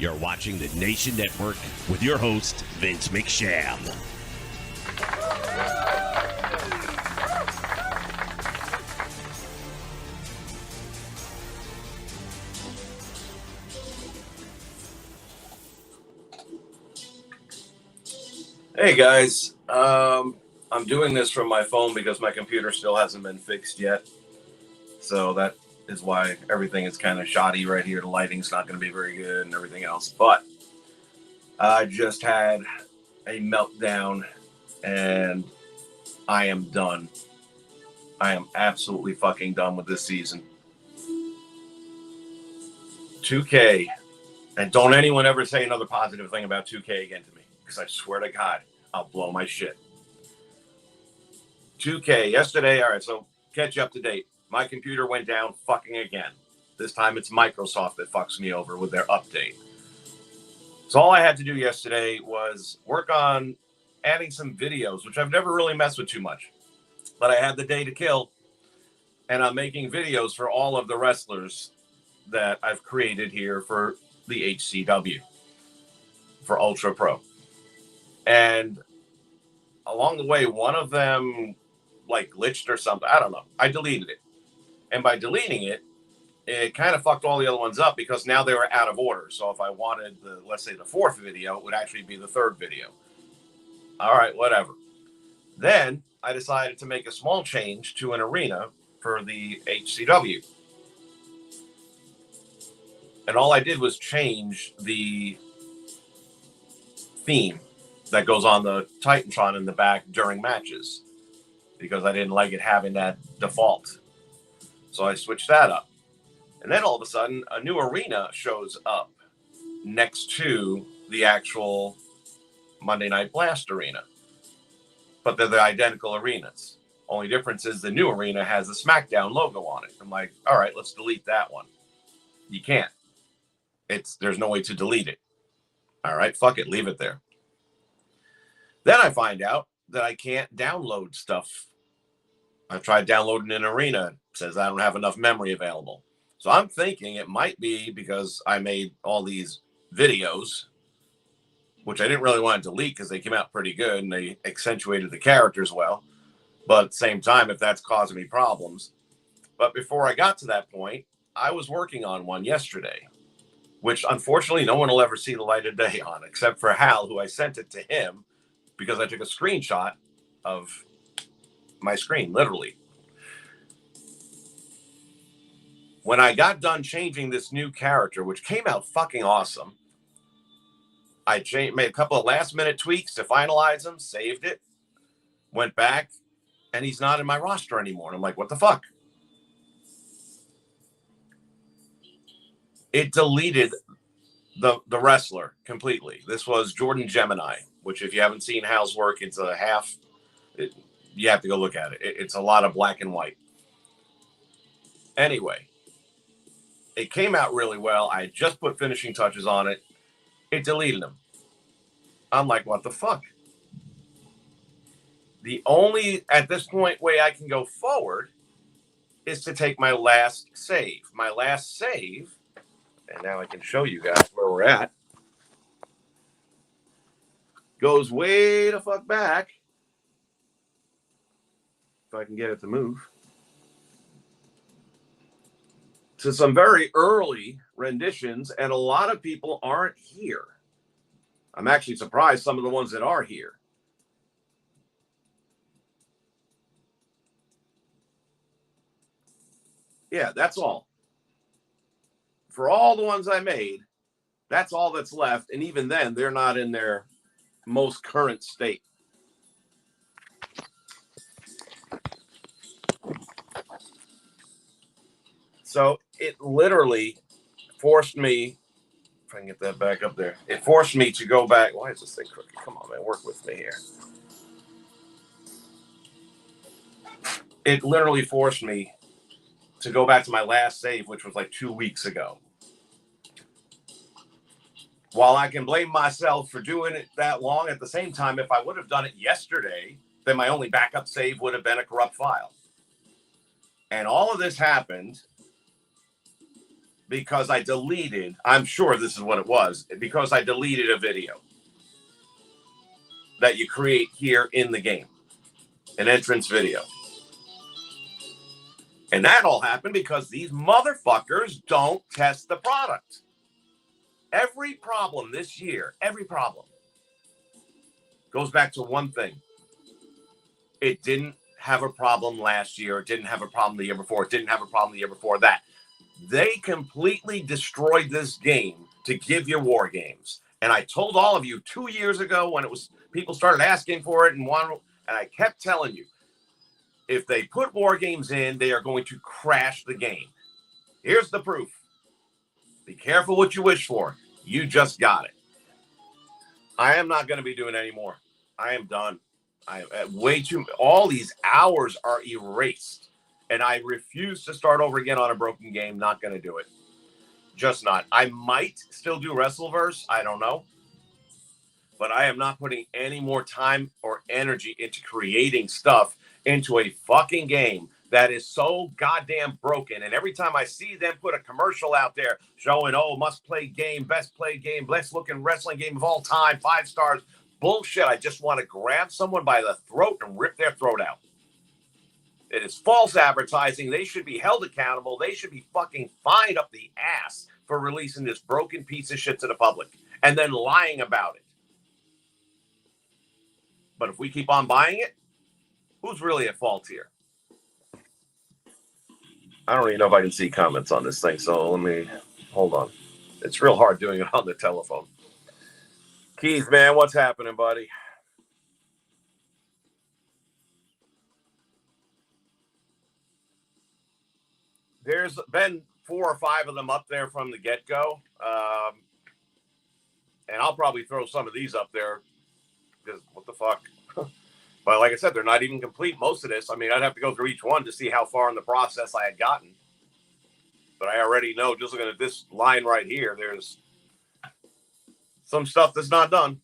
You're watching the Nation Network with your host, Vince McSham. Hey guys, I'm doing this from my phone because my computer still hasn't been fixed yet. So that is why everything is kind of shoddy right here. The lighting's not going to be very good and everything else. But I just had a meltdown and I am done. I am absolutely fucking done with this season. 2K, and don't anyone ever say another positive thing about 2K again to me, because I swear to God, I'll blow my shit. 2K, yesterday, all right, so catch you up to date. My computer went down fucking again. This time it's Microsoft that fucks me over with their update. So all I had to do yesterday was work on adding some videos, which I've never really messed with too much. But I had the day to kill, and I'm making videos for all of the wrestlers that I've created here for the HCW, for Ultra Pro. And along the way, one of them like glitched or something. I don't know. I deleted it. And by deleting it, it kind of fucked all the other ones up because now they were out of order. So if I wanted let's say the fourth video, it would actually be the third video. All right, whatever. Then I decided to make a small change to an arena for the HCW. And all I did was change the theme that goes on the Titantron in the back during matches, because I didn't like it having that default. So I switched that up. And then all of a sudden, a new arena shows up next to the actual Monday Night Blast arena. But they're the identical arenas. Only difference is the new arena has the SmackDown logo on it. I'm like, all right, let's delete that one. You can't. There's no way to delete it. All right, fuck it, leave it there. Then I find out that I can't download stuff. I've tried downloading an arena. It says I don't have enough memory available. So I'm thinking it might be because I made all these videos, which I didn't really want to delete because they came out pretty good and they accentuated the characters well. But at the same time, if that's causing me problems. But before I got to that point, I was working on one yesterday, which unfortunately no one will ever see the light of day on, except for Hal, who I sent it to him because I took a screenshot of my screen, literally. When I got done changing this new character, which came out fucking awesome, I made a couple of last-minute tweaks to finalize him, saved it, went back, and he's not in my roster anymore. And I'm like, what the fuck? It deleted the wrestler completely. This was Jordan Gemini, which if you haven't seen Hal's work, it's a half. You have to go look at it. It's a lot of black and white. Anyway, it came out really well. I just put finishing touches on it. It deleted them. I'm like, what the fuck? The only, at this point, way I can go forward is to take my last save. My last save, and now I can show you guys where we're at, goes way the fuck back. If I can get it to move. To some very early renditions, and a lot of people aren't here. I'm actually surprised some of the ones that are here. Yeah, that's all. For all the ones I made, that's all that's left, and even then, they're not in their most current state. So it literally forced me, if I can get that back up there, it forced me to go back. Why is this thing crooked? Come on, man, work with me here. It literally forced me to go back to my last save, which was like 2 weeks ago. While I can blame myself for doing it that long, at the same time, if I would have done it yesterday, then my only backup save would have been a corrupt file. And all of this happened because I deleted, I'm sure this is what it was, because I deleted a video that you create here in the game, an entrance video. And that all happened because these motherfuckers don't test the product. Every problem this year, every problem goes back to one thing. It didn't have a problem last year. It didn't have a problem the year before. It didn't have a problem the year before that. They completely destroyed this game to give you war games. And I told all of you 2 years ago when it was people started asking for it and I kept telling you, if they put war games in, they are going to crash the game. Here's the proof. Be careful what you wish for. You just got it. I am not going to be doing any more. I am done. I am way too. All these hours are erased, and I refuse to start over again on a broken game. Not going to do it. Just not. I might still do Wrestleverse. I don't know. But I am not putting any more time or energy into creating stuff into a fucking game that is so goddamn broken. And every time I see them put a commercial out there showing, oh, must play game, best played game, best looking wrestling game of all time, 5 stars, bullshit. I just want to grab someone by the throat and rip their throat out. It is false advertising. They should be held accountable. They should be fucking fined up the ass for releasing this broken piece of shit to the public and then lying about it. But if we keep on buying it, who's really at fault here? I don't even know if I can see comments on this thing, so let me hold on. It's real hard doing it on the telephone. Keith, man, what's happening, buddy? There's been 4 or 5 of them up there from the get-go. And I'll probably throw some of these up there because what the fuck? But like I said, they're not even complete, most of this. I mean, I'd have to go through each one to see how far in the process I had gotten. But I already know, just looking at this line right here, there's some stuff that's not done.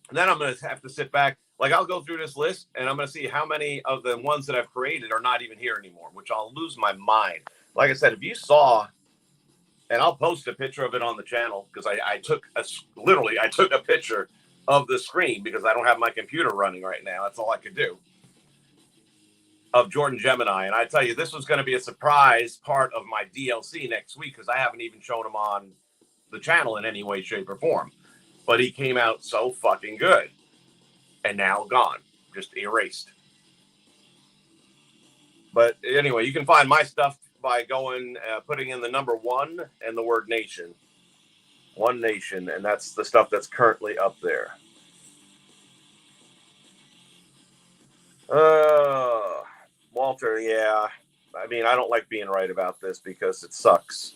And then I'm going to have to sit back. Like, I'll go through this list, and I'm going to see how many of the ones that I've created are not even here anymore, which I'll lose my mind. Like I said, if you saw, and I'll post a picture of it on the channel, because I took a picture of the screen because I don't have my computer running right now. That's all I could do. Of Jordan Gemini. And I tell you, this was going to be a surprise part of my DLC next week because I haven't even shown him on the channel in any way, shape, or form. But he came out so fucking good. And now gone. Just erased. But anyway, you can find my stuff by going, putting in the number 1 and the word nation. One Nation, and that's the stuff that's currently up there. Walter, yeah. I mean, I don't like being right about this because it sucks.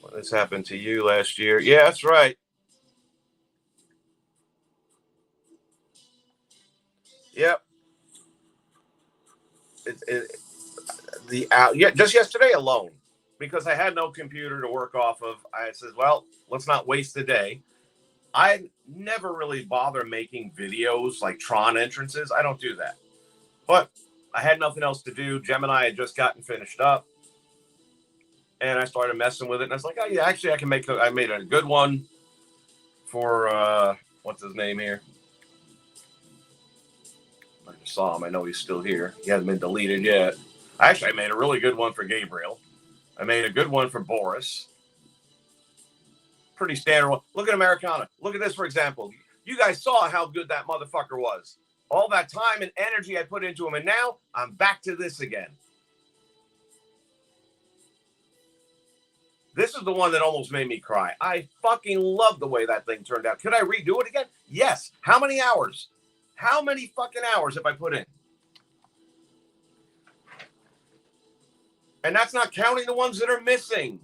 What has happened to you last year? Yeah, that's right. Yep. Just yesterday alone, because I had no computer to work off of, I said, well, let's not waste the day. I never really bother making videos like Tron entrances. I don't do that. But I had nothing else to do. Gemini had just gotten finished up. And I started messing with it. And I was like, oh, yeah, actually, I made a good one for, what's his name here? I just saw him. I know he's still here. He hasn't been deleted yet. Actually, I made a really good one for Gabriel. I made a good one for Boris. Pretty standard one. Look at Americana. Look at this, for example. You guys saw how good that motherfucker was. All that time and energy I put into him, and now I'm back to this again. This is the one that almost made me cry. I fucking love the way that thing turned out. Could I redo it again? Yes. How many hours? How many fucking hours have I put in? And that's not counting the ones that are missing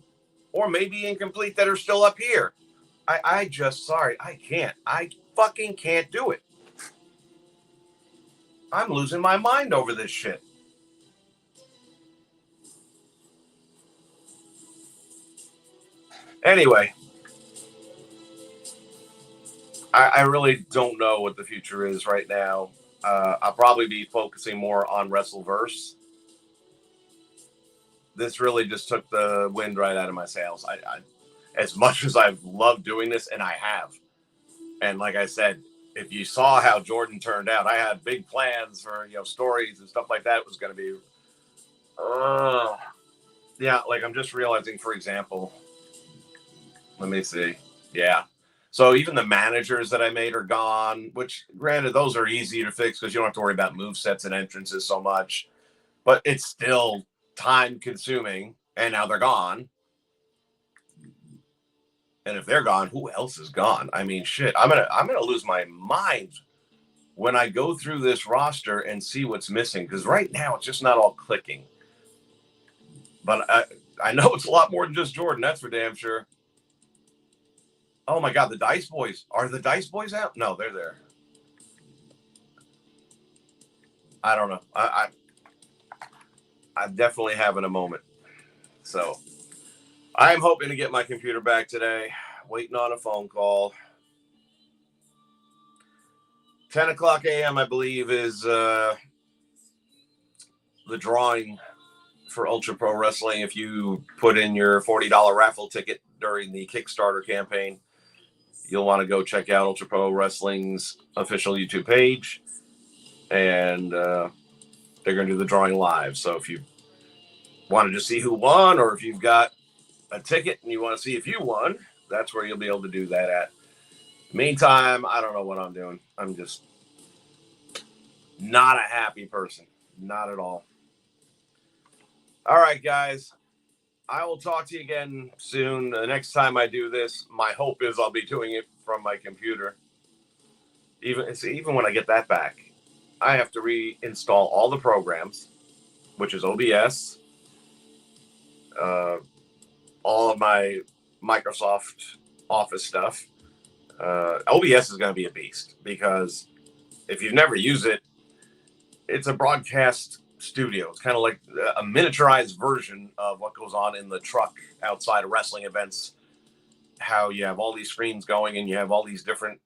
or maybe incomplete that are still up here. I can't. I fucking can't do it. I'm losing my mind over this shit. Anyway, I really don't know what the future is right now. I'll probably be focusing more on Wrestleverse. this really just took the wind right out of my sails. I as much as I've loved doing this, and I have, and like I said, if you saw how Jordan turned out, I had big plans for stories and stuff like that. It was going to be, yeah. Like I'm just realizing, for example, let me see, yeah. So even the managers that I made are gone. Which, granted, those are easy to fix because you don't have to worry about move sets and entrances so much. But it's still time consuming, and now they're gone. And if they're gone, who else is gone? I mean, shit, I'm gonna lose my mind when I go through this roster and see what's missing, because right now it's just not all clicking. But I know it's a lot more than just Jordan. That's for damn sure. Oh my God, the Dice Boys. Are the Dice Boys out? No, they're there. I don't know. I'm definitely having a moment. So I'm hoping to get my computer back today. Waiting on a phone call. 10 o'clock a.m., I believe, is the drawing for Ultra Pro Wrestling. If you put in your $40 raffle ticket during the Kickstarter campaign, you'll want to go check out Ultra Pro Wrestling's official YouTube page. And they're going to do the drawing live. So if you wanted to see who won, or if you've got a ticket and you want to see if you won, that's where you'll be able to do that at. Meantime, I don't know what I'm doing. I'm just not a happy person. Not at all. All right, guys. I will talk to you again soon. The next time I do this, my hope is I'll be doing it from my computer. Even when I get that back, I have to reinstall all the programs, which is OBS, all of my Microsoft Office stuff. OBS is going to be a beast because if you've never used it, it's a broadcast studio. It's kind of like a miniaturized version of what goes on in the truck outside of wrestling events. How you have all these screens going and you have all these different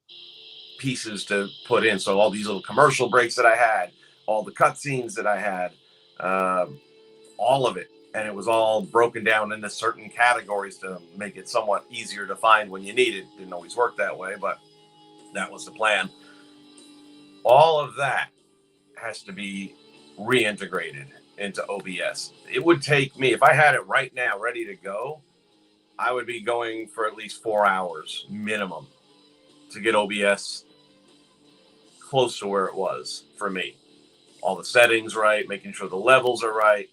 pieces to put in. So all these little commercial breaks that I had, all the cutscenes that I had, all of it. And it was all broken down into certain categories to make it somewhat easier to find when you need it. Didn't always work that way, but that was the plan. All of that has to be reintegrated into OBS. It would take me, if I had it right now ready to go, I would be going for at least 4 hours minimum to get OBS close to where it was for me. All the settings right, making sure the levels are right,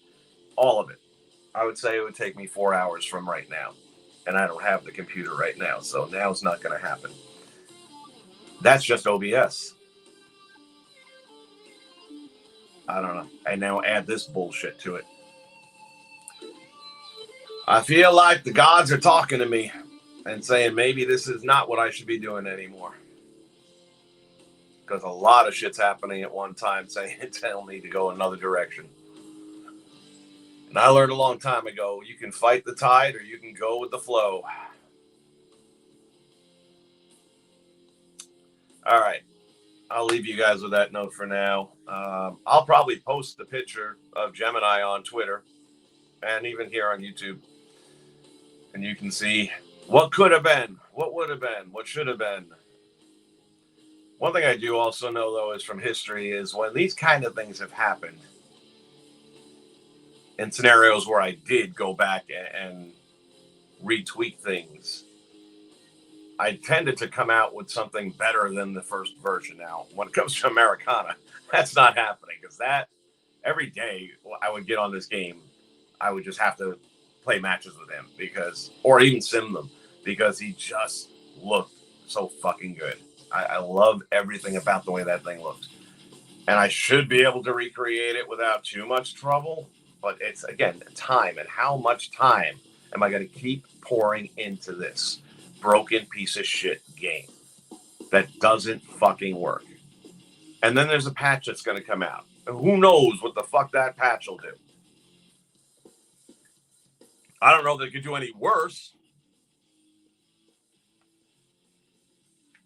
all of it. I would say it would take me 4 hours from right now. And I don't have the computer right now, so now it's not going to happen. That's just OBS. I don't know. I now add this bullshit to it. I feel like the gods are talking to me and saying maybe this is not what I should be doing anymore. Because a lot of shit's happening at one time saying telling me to go another direction. And I learned a long time ago, you can fight the tide or you can go with the flow. All right. I'll leave you guys with that note for now. I'll probably post the picture of Gemini on Twitter and even here on YouTube. And you can see what could have been, what would have been, what should have been. One thing I do also know, though, is from history is when these kind of things have happened, in scenarios where I did go back and retweak things, I tended to come out with something better than the first version. Now, when it comes to Americana, that's not happening because that every day I would get on this game, I would just have to play matches with him or even sim them because he just looked so fucking good. I love everything about the way that thing looked. And I should be able to recreate it without too much trouble. But it's, again, time. And how much time am I going to keep pouring into this broken piece of shit game that doesn't fucking work? And then there's a patch that's going to come out. And who knows what the fuck that patch will do? I don't know that it could do any worse.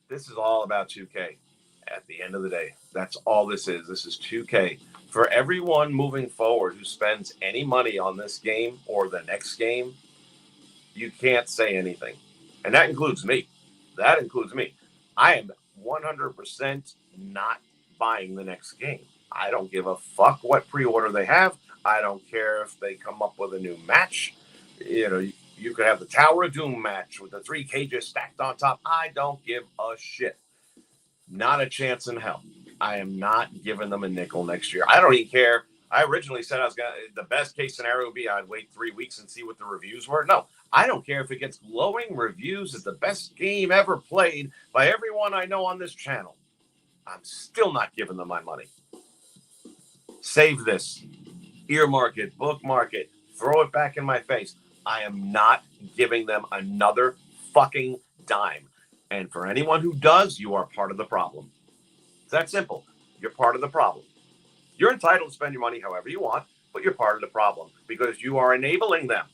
This is all about 2K. at the end of the day, that's all this is. This is 2K. For everyone moving forward who spends any money on this game or the next game, you can't say anything. And that includes me. That includes me. I am 100% not buying the next game. I don't give a fuck what pre-order they have. I don't care if they come up with a new match. You know, you could have the Tower of Doom match with the 3 cages stacked on top. I don't give a shit. Not a chance in hell. I am not giving them a nickel next year. I don't even care. I originally said the best case scenario would be I'd wait 3 weeks and see what the reviews were. No, I don't care if it gets glowing reviews as the best game ever played by everyone I know on this channel. I'm still not giving them my money. Save this. Earmark it, bookmark it, throw it back in my face. I am not giving them another fucking dime. And for anyone who does, you are part of the problem. It's that simple. You're part of the problem. You're entitled to spend your money however you want, but you're part of the problem because you are enabling them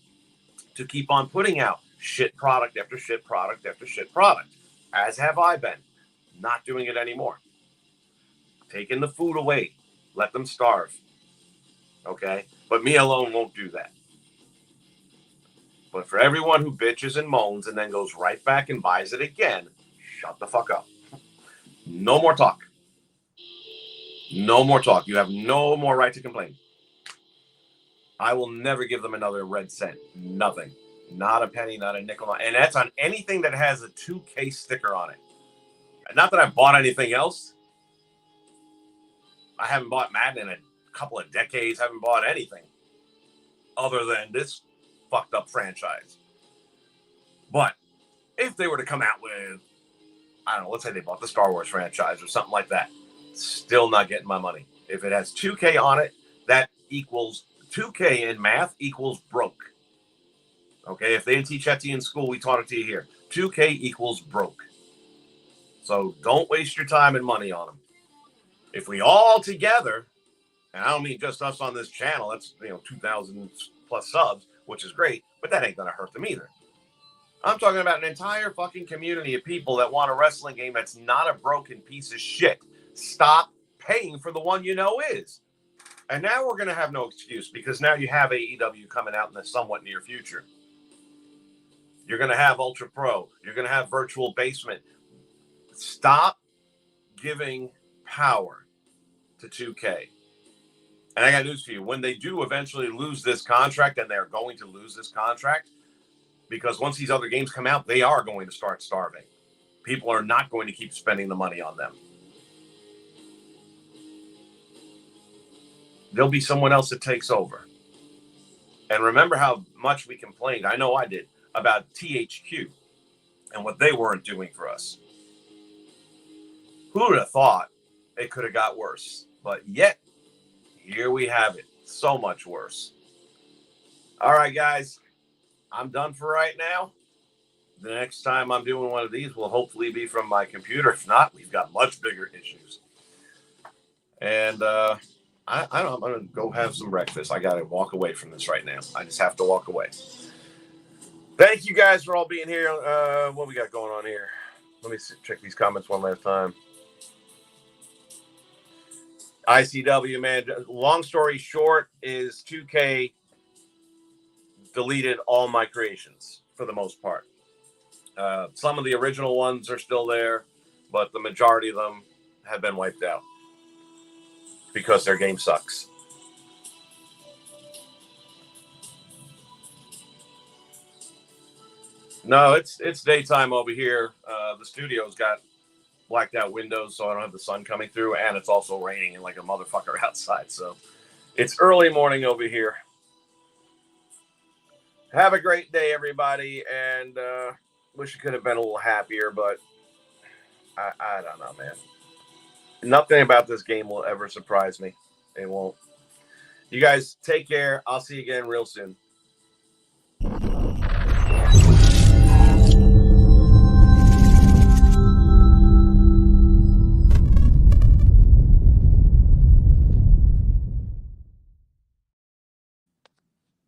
to keep on putting out shit product after shit product after shit product, as have I been. Not doing it anymore. Taking the food away. Let them starve. Okay? But me alone won't do that. But for everyone who bitches and moans and then goes right back and buys it again, shut the fuck up. No more talk. No more talk. You have no more right to complain. I will never give them another red cent. Nothing. Not a penny, not a nickel. And that's on anything that has a 2K sticker on it. Not that I've bought anything else. I haven't bought Madden in a couple of decades. I haven't bought anything other than this fucked up franchise. But if they were to come out with, I don't know, let's say they bought the Star Wars franchise or something like that, still not getting my money. If it has 2K on it, that equals 2K in math equals broke. Okay, if they didn't teach that to you in school, we taught it to you here. 2K equals broke. So don't waste your time and money on them. If we all together, and I don't mean just us on this channel, that's 2,000 plus subs, which is great, but that ain't gonna hurt them either. I'm talking about an entire fucking community of people that want a wrestling game that's not a broken piece of shit. Stop paying for the one you know is. And now we're going to have no excuse because now you have AEW coming out in the somewhat near future. You're going to have Ultra Pro. You're going to have Virtual Basement. Stop giving power to 2K. And I got news for you. When they do eventually lose this contract, and they're going to lose this contract, because once these other games come out, they are going to start starving. People are not going to keep spending the money on them. There'll be someone else that takes over. And remember how much we complained, I know I did, about THQ and what they weren't doing for us. Who would have thought it could have got worse? But yet, here we have it. So much worse. All right, guys. I'm done for right now. The next time I'm doing one of these will hopefully be from my computer. If not, we've got much bigger issues. And I don't know. I'm going to go have some breakfast. I got to walk away from this right now. I just have to walk away. Thank you guys for all being here. What we got going on here? Let me check these comments one last time. ICW, man. Long story short is 2K deleted all my creations for the most part. Some of the original ones are still there, but the majority of them have been wiped out because their game sucks. No, it's daytime over here. The studio's got blacked out windows, so I don't have the sun coming through, and it's also raining like a motherfucker outside. So it's early morning over here. Have a great day, everybody, and wish it could have been a little happier, but I don't know, man. Nothing about this game will ever surprise me. It won't. You guys take care. I'll see you again real soon.